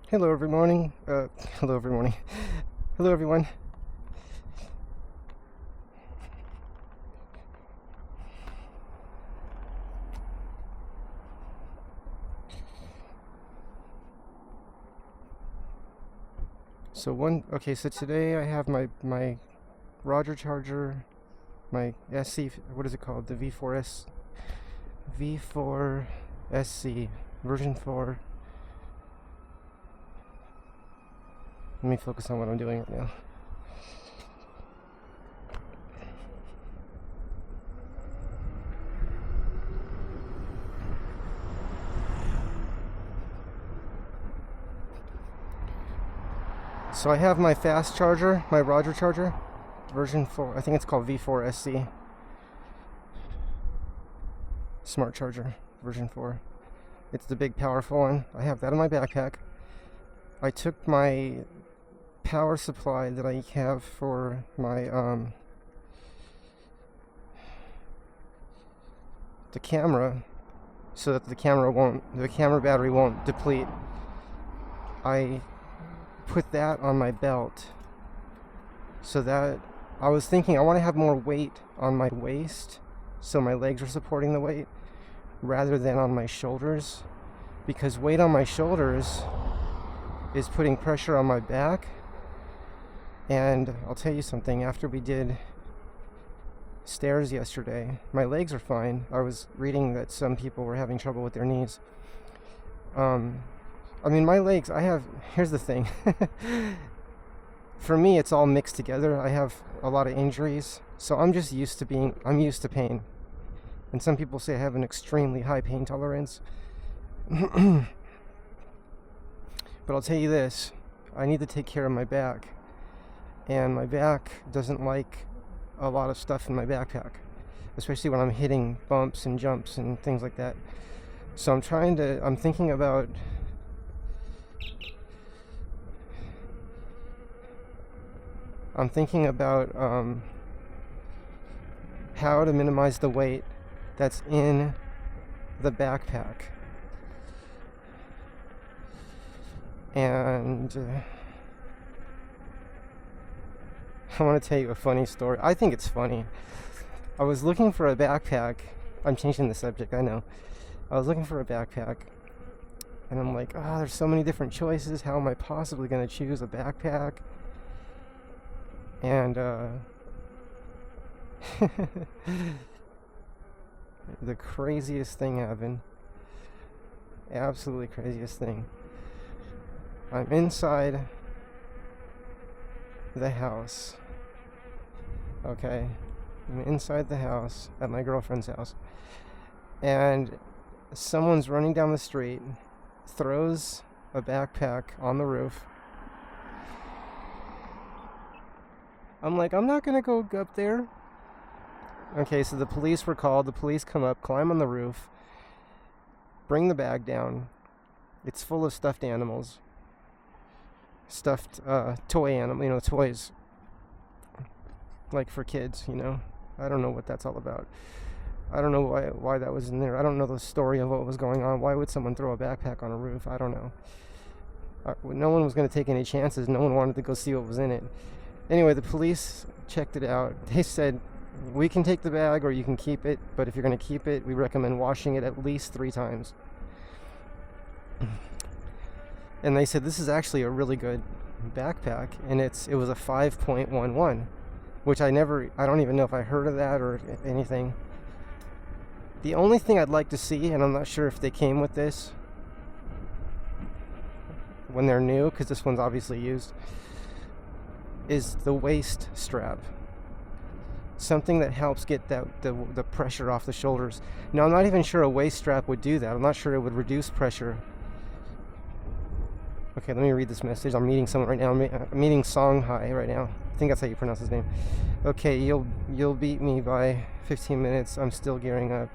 Hello every morning. Hello every morning. Hello everyone. So today I have my Roger charger, my SC, what is it called? The V4 SC version 4. Let me focus on what I'm doing right now. So I have my fast charger, my Roger charger, version 4. I think it's called V4 SC. Smart charger, version 4. It's the big powerful one. I have that in my backpack. I took my power supply that I have for my the camera, so that the camera battery won't deplete. I put that on my belt so that I was thinking I want to have more weight on my waist, so my legs are supporting the weight rather than on my shoulders, because weight on my shoulders is putting pressure on my back. And I'll tell you something, after we did stairs yesterday, my legs are fine. I was reading that some people were having trouble with their knees. I mean, my legs, here's the thing. For me, it's all mixed together. I have a lot of injuries, so I'm used to pain. And some people say I have an extremely high pain tolerance. But I'll tell you this, I need to take care of my back. And my back doesn't like a lot of stuff in my backpack, especially when I'm hitting bumps and jumps and things like that. So I'm thinking about how to minimize the weight that's in the backpack. And I want to tell you a funny story. I think it's funny. I was looking for a backpack. I'm changing the subject, I know. I was looking for a backpack, and I'm like, there's so many different choices. How am I possibly going to choose a backpack? And the craziest thing happened. Absolutely craziest thing. I'm inside the house. Okay, I'm inside the house at my girlfriend's house, and someone's running down the street, throws a backpack on the roof. I'm like, I'm not gonna go up there. Okay, so the police were called. The police come up, climb on the roof, bring the bag down. It's full of stuffed animals, stuffed toy animal, toys. Like for kids, I don't know what that's all about. I don't know why that was in there. I don't know the story of what was going on. Why would someone throw a backpack on a roof? I don't know. No one was going to take any chances. No one wanted to go see what was in it. Anyway, the police checked it out. They said, we can take the bag or you can keep it, but if you're going to keep it, we recommend washing it at least 3 times. And they said, this is actually a really good backpack, and it was a 5.11. Which I don't even know if I heard of that or anything. The only thing I'd like to see, and I'm not sure if they came with this when they're new, because this one's obviously used, is the waist strap. Something that helps get the pressure off the shoulders. Now, I'm not even sure a waist strap would do that. I'm not sure it would reduce pressure. Okay, let me read this message. I'm meeting someone right now. I'm meeting Songhai right now. I think that's how you pronounce his name. Okay, you'll beat me by 15 minutes. I'm still gearing up.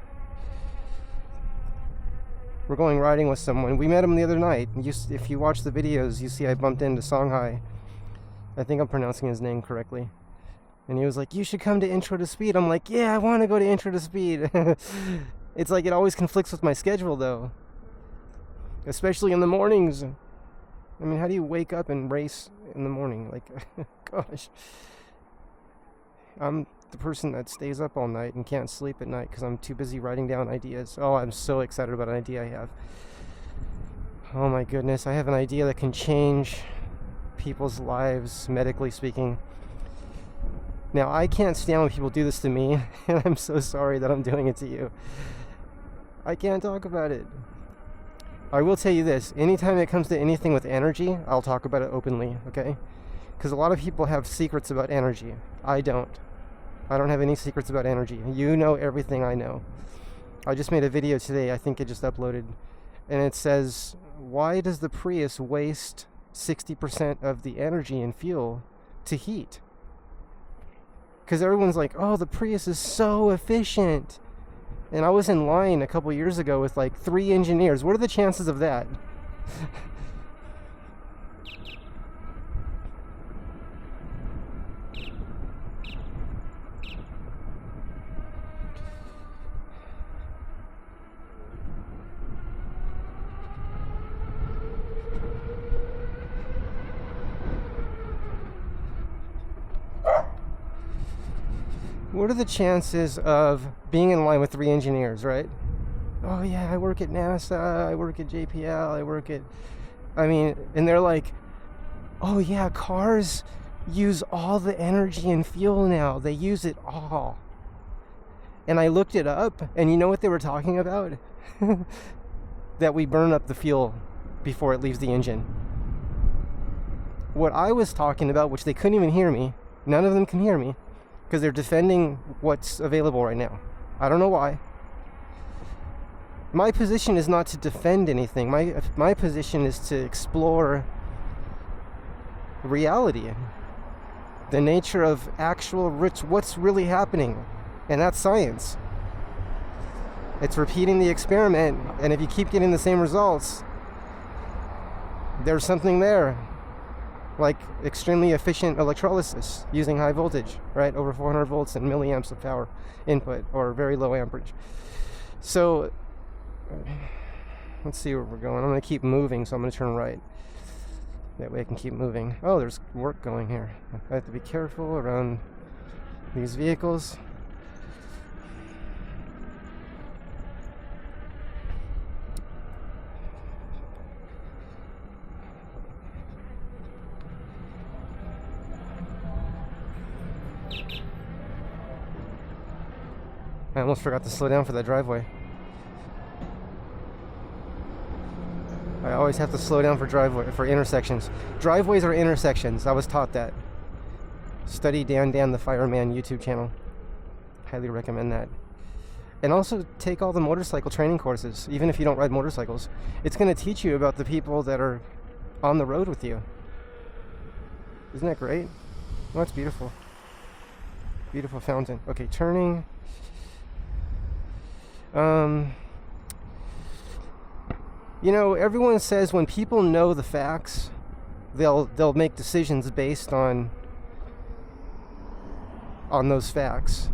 We're going riding with someone. We met him the other night. If you watch the videos, you see I bumped into Songhai. I think I'm pronouncing his name correctly. And he was like, you should come to Intro to Speed. I'm like, yeah, I want to go to Intro to Speed. It's like it always conflicts with my schedule, though. Especially in the mornings. I mean, how do you wake up and race in the morning? Like, gosh. I'm the person that stays up all night and can't sleep at night because I'm too busy writing down ideas. Oh, I'm so excited about an idea I have. Oh my goodness, I have an idea that can change people's lives, medically speaking. Now, I can't stand when people do this to me, and I'm so sorry that I'm doing it to you. I can't talk about it. I will tell you this, anytime it comes to anything with energy, I'll talk about it openly, okay? Because a lot of people have secrets about energy. I don't. I don't have any secrets about energy. You know everything I know. I just made a video today, I think it just uploaded, and it says, why does the Prius waste 60% of the energy and fuel to heat? Because everyone's like, oh, the Prius is so efficient. And I was in line a couple years ago with like 3 engineers. What are the chances of that? What are the chances of being in line with 3 engineers, right? Oh yeah, I work at NASA, I work at JPL, and they're like, oh yeah, cars use all the energy and fuel now. They use it all. And I looked it up, and you know what they were talking about? That we burn up the fuel before it leaves the engine. What I was talking about, which they couldn't even hear me, none of them can hear me, because they're defending what's available right now. I don't know why. My position is not to defend anything. My position is to explore reality, the nature of actual what's really happening, and that's science. It's repeating the experiment, and if you keep getting the same results, there's something there. Like extremely efficient electrolysis using high voltage, right? Over 400 volts and milliamps of power input, or very low amperage. So let's see where we're going. I'm going to keep moving, so I'm going to turn right. That way I can keep moving. Oh, there's work going here. I have to be careful around these vehicles. I almost forgot to slow down for that driveway. I always have to slow down for intersections. Driveways are intersections. I was taught that. Study Dan the Fireman YouTube channel. Highly recommend that. And also take all the motorcycle training courses, even if you don't ride motorcycles. It's going to teach you about the people that are on the road with you. Isn't that great? Oh, that's beautiful. Beautiful fountain. Okay, turning. You know, everyone says when people know the facts, they'll make decisions based on those facts.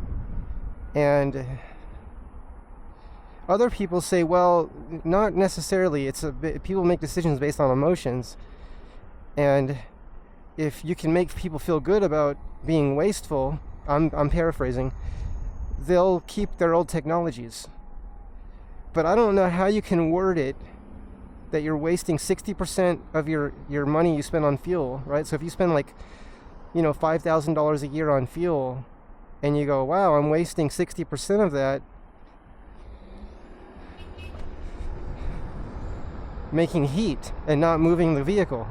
And other people say, well, not necessarily. People make decisions based on emotions. And if you can make people feel good about being wasteful, I'm paraphrasing, they'll keep their old technologies. But I don't know how you can word it that you're wasting 60% of your money you spend on fuel, right? So if you spend like, $5,000 a year on fuel, and you go, wow, I'm wasting 60% of that making heat and not moving the vehicle.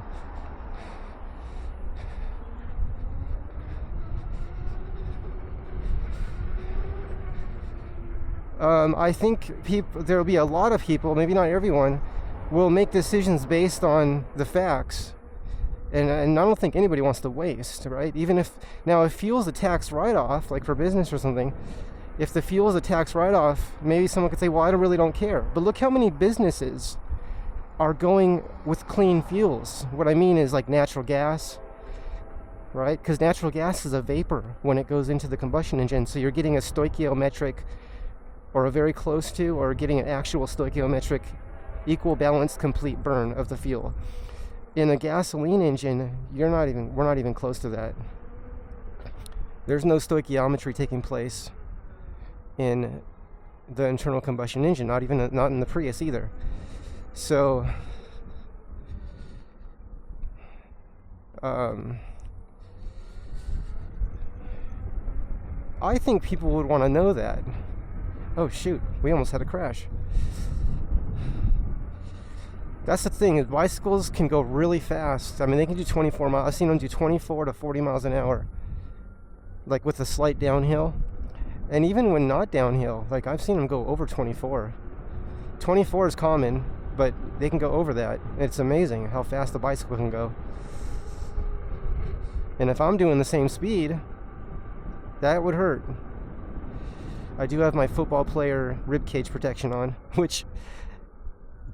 I think there will be a lot of people, maybe not everyone, will make decisions based on the facts. And I don't think anybody wants to waste, right? Even if fuel's a tax write-off, like for business or something, if the fuel's a tax write-off, maybe someone could say, well, I really don't care. But look how many businesses are going with clean fuels. What I mean is like natural gas, right? Because natural gas is a vapor when it goes into the combustion engine. So you're getting a stoichiometric, or a very close to, or getting an actual stoichiometric equal balanced complete burn of the fuel. In a gasoline engine, we're not even close to that. There's no stoichiometry taking place in the internal combustion engine, not in the Prius either. So I think people would want to know that. Oh shoot, we almost had a crash. That's the thing, is bicycles can go really fast. I mean, they can do 24 miles. I've seen them do 24 to 40 miles an hour, like with a slight downhill. And even when not downhill, like I've seen them go over 24. 24 is common, but they can go over that. It's amazing how fast the bicycle can go. And if I'm doing the same speed, that would hurt. I do have my football player rib cage protection on, which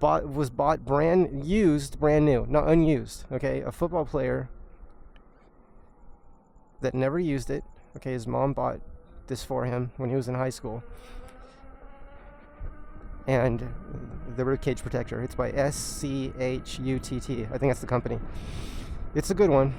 was bought brand new, not unused. Okay, a football player that never used it. Okay, his mom bought this for him when he was in high school, and the rib cage protector. It's by SCHUTT. I think that's the company. It's a good one.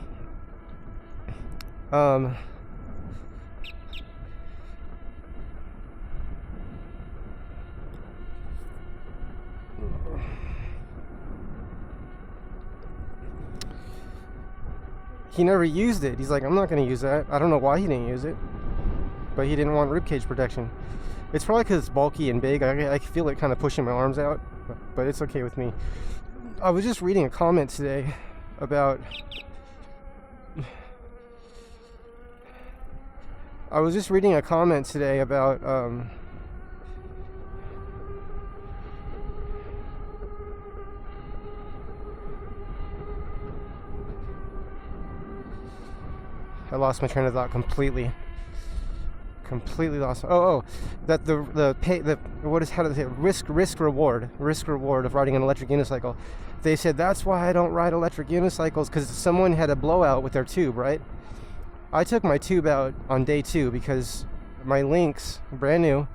He never used it. He's like, I'm not going to use that. I don't know why he didn't use it, but he didn't want ribcage protection. It's probably because it's bulky and big. I feel it kind of pushing my arms out, but it's okay with me. I was just reading a comment today about... I lost my train of thought completely lost. That the risk reward of riding an electric unicycle. They said that's why I don't ride electric unicycles, because someone had a blowout with their tube, right? I took my tube out on day 2 because my links, brand new,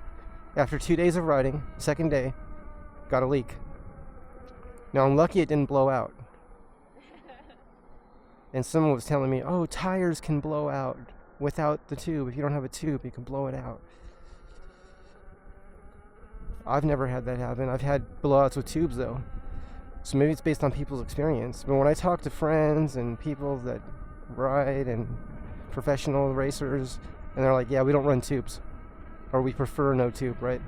after 2 days of riding, second day, got a leak. Now I'm lucky it didn't blow out. And someone was telling me, oh, tires can blow out without the tube. If you don't have a tube, you can blow it out. I've never had that happen. I've had blowouts with tubes, though. So maybe it's based on people's experience. But when I talk to friends and people that ride and professional racers, and they're like, yeah, we don't run tubes. Or we prefer no tube, right?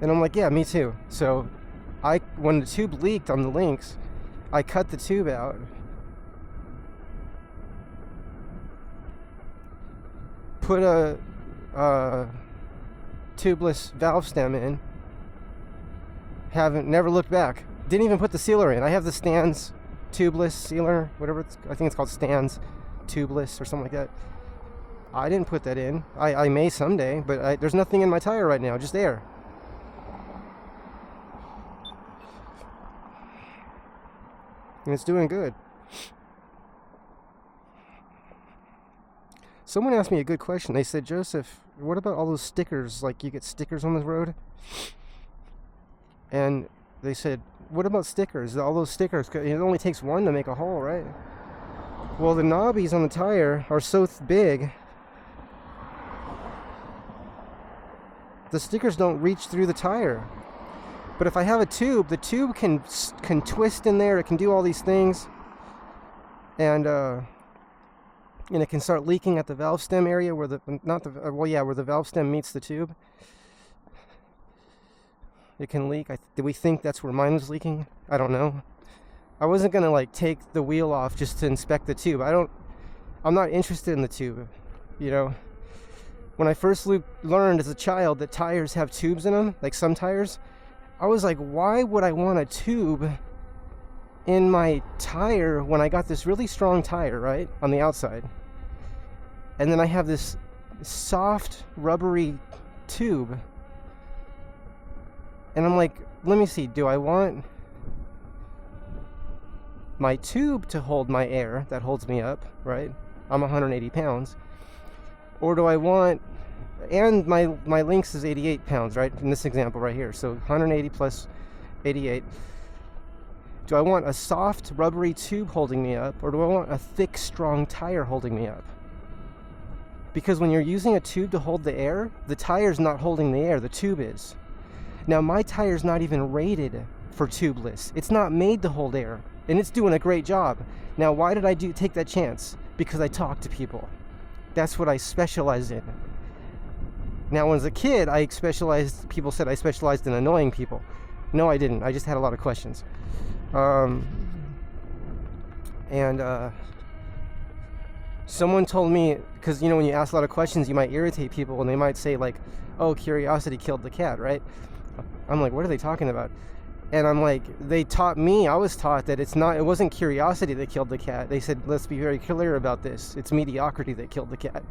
And I'm like, yeah, me too. So when the tube leaked on the links, I cut the tube out, put a tubeless valve stem in, never looked back. Didn't even put the sealer in. I have the Stan's tubeless sealer, whatever I think it's called, Stan's tubeless or something like that. I didn't put that in. I may someday, but there's nothing in my tire right now, just air. And it's doing good. Someone asked me a good question. They said, Joseph, what about all those stickers? Like, you get stickers on the road? And they said, what about stickers? All those stickers, it only takes one to make a hole, right? Well, the knobbies on the tire are so big, the stickers don't reach through the tire. But if I have a tube, the tube can twist in there. It can do all these things, and it can start leaking at the valve stem area where where the valve stem meets the tube. It can leak. Do we think that's where mine was leaking? I don't know. I wasn't gonna like take the wheel off just to inspect the tube. I'm not interested in the tube. You know, when I first learned as a child that tires have tubes in them, like some tires, I was like, why would I want a tube in my tire when I got this really strong tire, right, on the outside? And then I have this soft, rubbery tube. And I'm like, let me see, do I want my tube to hold my air that holds me up, right? I'm 180 pounds. Or do I want... And my Lynx is 88 pounds, right? In this example right here. So 180 plus 88. Do I want a soft, rubbery tube holding me up, or do I want a thick, strong tire holding me up? Because when you're using a tube to hold the air, the tire's not holding the air, the tube is. Now, my tire's not even rated for tubeless. It's not made to hold air, and it's doing a great job. Now, why did I take that chance? Because I talk to people. That's what I specialize in. Now, when I was a kid, people said I specialized in annoying people. No, I didn't. I just had a lot of questions. Someone told me, because, you know, when you ask a lot of questions, you might irritate people, and they might say, like, oh, curiosity killed the cat, right? I'm like, what are they talking about? And I'm like, I was taught that it wasn't curiosity that killed the cat. They said, let's be very clear about this. It's mediocrity that killed the cat.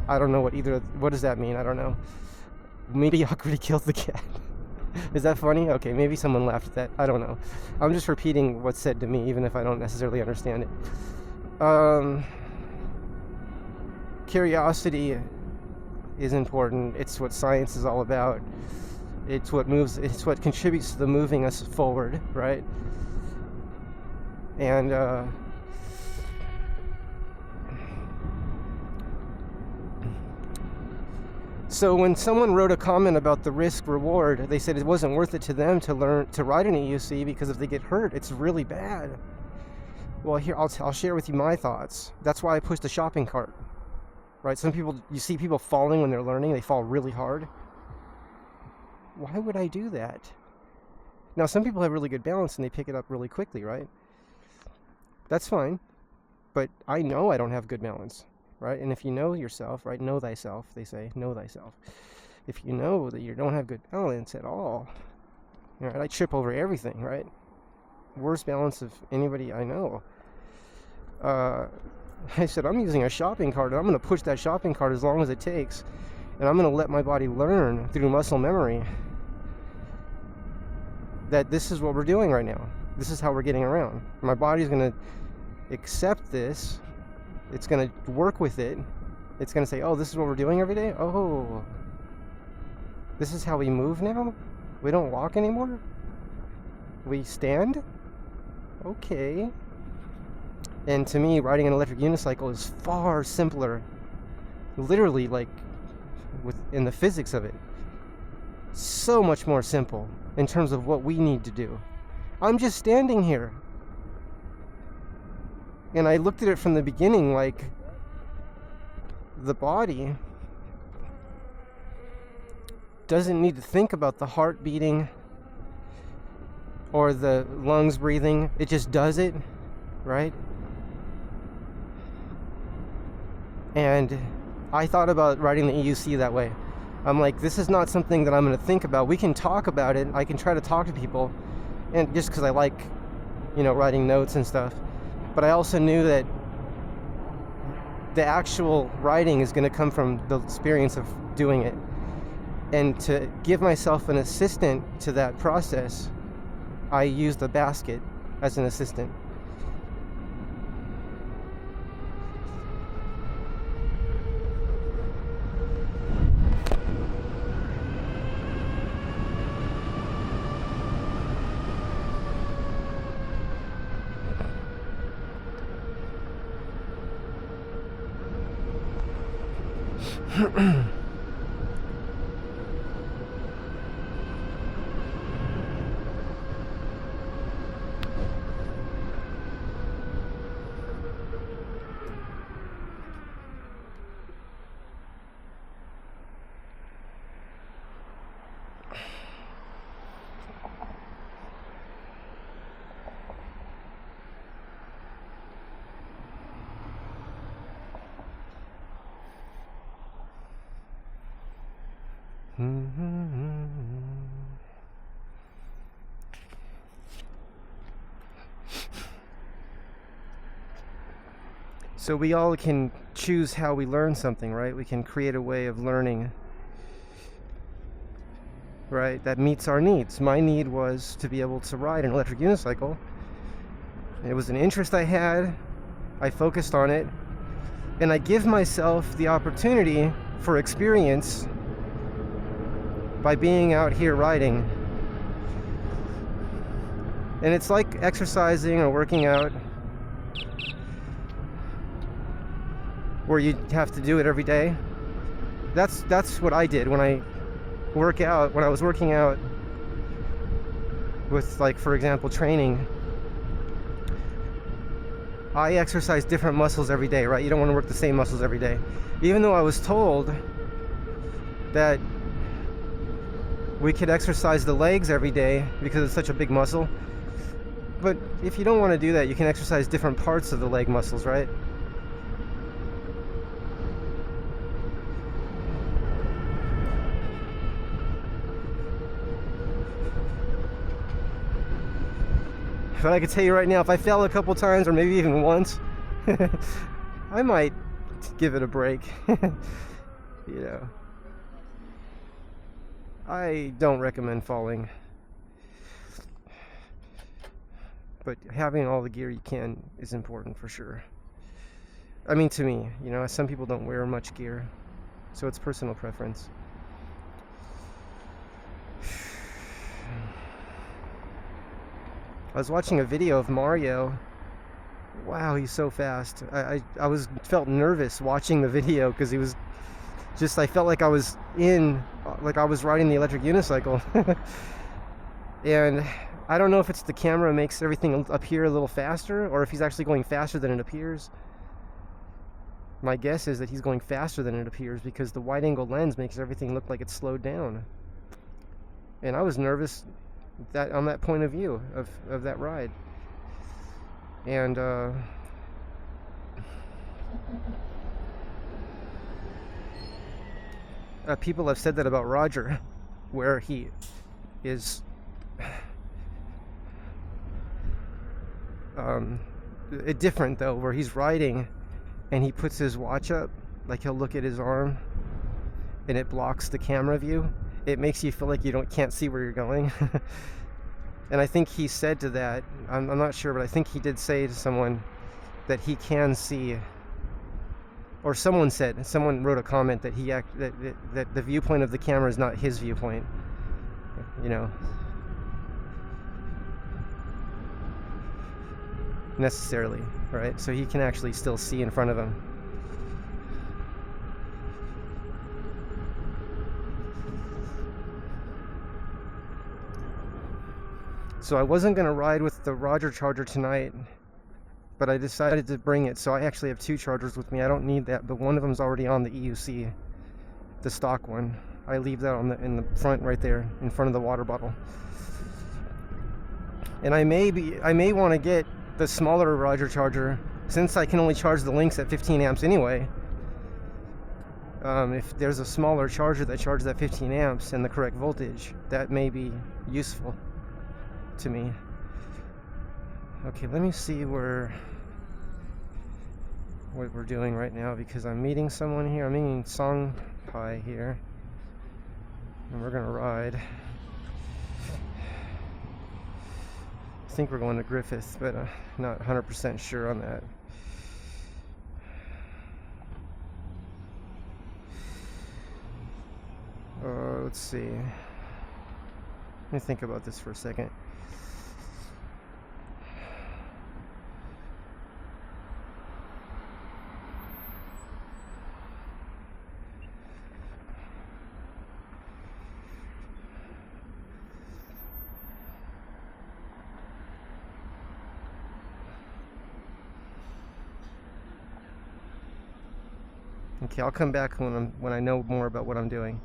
I don't know what does that mean? I don't know. Mediocrity killed the cat. Is that funny? Okay, maybe someone laughed at that. I don't know. I'm just repeating what's said to me, even if I don't necessarily understand it. Curiosity is important. It's what science is all about. It's what contributes to the moving us forward, right? And so when someone wrote a comment about the risk reward, they said it wasn't worth it to them to learn to ride an EUC because if they get hurt, it's really bad. Well, here I'll share with you my thoughts. That's why I pushed a shopping cart, right? You see people falling when they're learning, they fall really hard. Why would I do that? Now, some people have really good balance and they pick it up really quickly, right? That's fine. But I know I don't have good balance, right? And if you know yourself, right? Know thyself, they say. Know thyself. If you know that you don't have good balance at all, right? I trip over everything, right? Worst balance of anybody I know. I said, I'm using a shopping cart, and I'm going to push that shopping cart as long as it takes. And I'm going to let my body learn through muscle memory that this is what we're doing right now. This is how we're getting around. My body's going to accept this. It's going to work with it. It's going to say, oh, this is what we're doing every day? Oh, this is how we move now? We don't walk anymore? We stand? Okay. And to me, riding an electric unicycle is far simpler. Literally, like, in the physics of it. So much more simple in terms of what we need to do. I'm just standing here. And I looked at it from the beginning like the body doesn't need to think about the heart beating or the lungs breathing. It just does it, right? And I thought about writing the EUC that way. I'm like, this is not something that I'm going to think about. We can talk about it. I can try to talk to people, and just because I like, writing notes and stuff. But I also knew that the actual writing is going to come from the experience of doing it. And to give myself an assistant to that process, I used the basket as an assistant. So we all can choose how we learn something, right? We can create a way of learning, right, that meets our needs. My need was to be able to ride an electric unicycle. It was an interest I had. I focused on it. And I give myself the opportunity for experience by being out here riding. And it's like exercising or working out, where you have to do it every day. That's what I did when I was working out with, like, for example, training. I exercise different muscles every day, right? You don't want to work the same muscles every day. Even though I was told that we could exercise the legs every day because it's such a big muscle. But if you don't want to do that, you can exercise different parts of the leg muscles, right? But I can tell you right now, if I fail a couple times, or maybe even once, I might give it a break. You know, I don't recommend falling, but having all the gear you can is important for sure. I mean, to me, you know, some people don't wear much gear, so it's personal preference. I was watching a video of Mario. Wow, he's so fast. I felt nervous watching the video because he was just, I felt like I was riding the electric unicycle. And I don't know if it's the camera makes everything appear a little faster, or if he's actually going faster than it appears. My guess is that he's going faster than it appears because the wide angle lens makes everything look like it's slowed down. And I was nervous that on that point of view of that ride. And people have said that about Roger, where he is different though, where he's riding and he puts his watch up, like he'll look at his arm and it blocks the camera view. It makes you feel like you can't see where you're going. And I think he said to that, I'm not sure, but I think he did say to someone that he can see, or someone wrote a comment that that the viewpoint of the camera is not his viewpoint, you know, necessarily, right? So he can actually still see in front of him. So I wasn't going to ride with the Roger charger tonight, but I decided to bring it. So I actually have two chargers with me. I don't need that, but one of them's already on the EUC, the stock one. I leave that in the front right there in front of the water bottle. And I may want to get the smaller Roger charger, since I can only charge the Lynx at 15 amps anyway. If there's a smaller charger that charges at 15 amps and the correct voltage, that may be useful to me. Okay, let me see what we're doing right now, because I'm meeting someone here. I'm meeting Song Pai here, and we're gonna ride. I think we're going to Griffith, but not 100% sure on that. Let's see. Let me think about this for a second. Okay, I'll come back when I know more about what I'm doing.